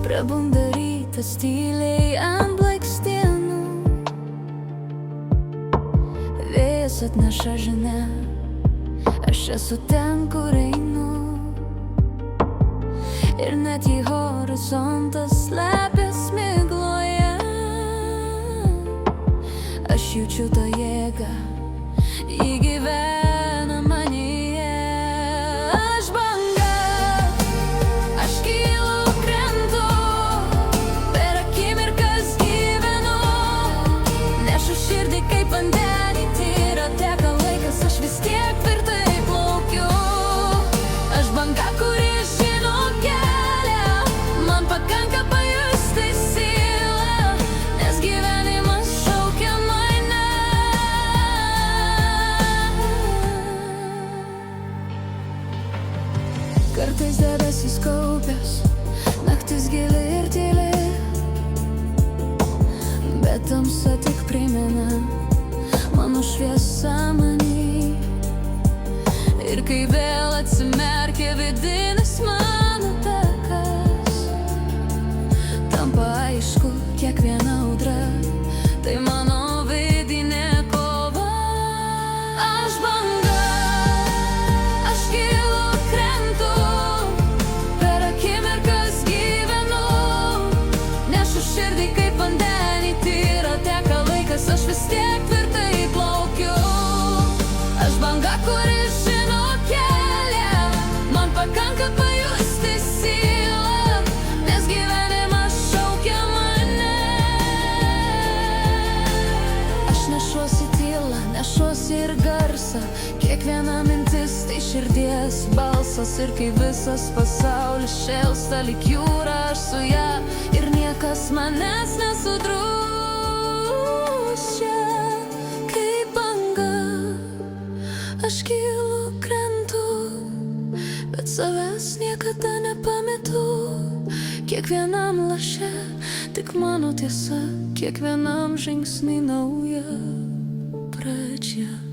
Prabunda rytas tyliai ant blakstienų, vėjas atneša žinią, aš esu ten, kur einu. Ir net jei horizontas slepias migloje, aš jaučiu tą jėgą, ji gyvena manyje. Aš banga, aš kylu, krentu, per akimirkas gyvenu, nešu širdį kaip vandenį tyrą, teka laikas, aš vis tiek tvirtai plaukiu. Aš banga, kuri žino kelią, man pakanka pajusti sielą, nes gyvenimas šaukia mane. Kartais debesis kaupias, naktis gili ir tyli, bet tamsa tik primena mano šviesa many. Ir kai vėl atsimerkia vidinis mano takas, tampa aišku, kiekviena audra tai mano vidinė kova. Aš banga, aš kylu, krentu, per akimirkas gyvenu, nešu širdį kaip vandenį tyrą, teka laikas, aš vis tiek tvirtai plaukiu. Aš banga, kuri žino kelią, man pakanka pajusti sielą, nes gyvenimas šaukia mane. Aš nešuosi tylą, nešuosi ir garsą, kiekviena mintis tai širdies balsas. Ir kai visas pasaulis šėlsta lyg jūra, aš su ja ir niekas manęs nesudrūs čia. Kaip banga, aš kylu, krentu, bet savęs niekada nepametu. Kiekvienam laše tik mano tiesa, kiekvienam žingsnį nauja pradžia.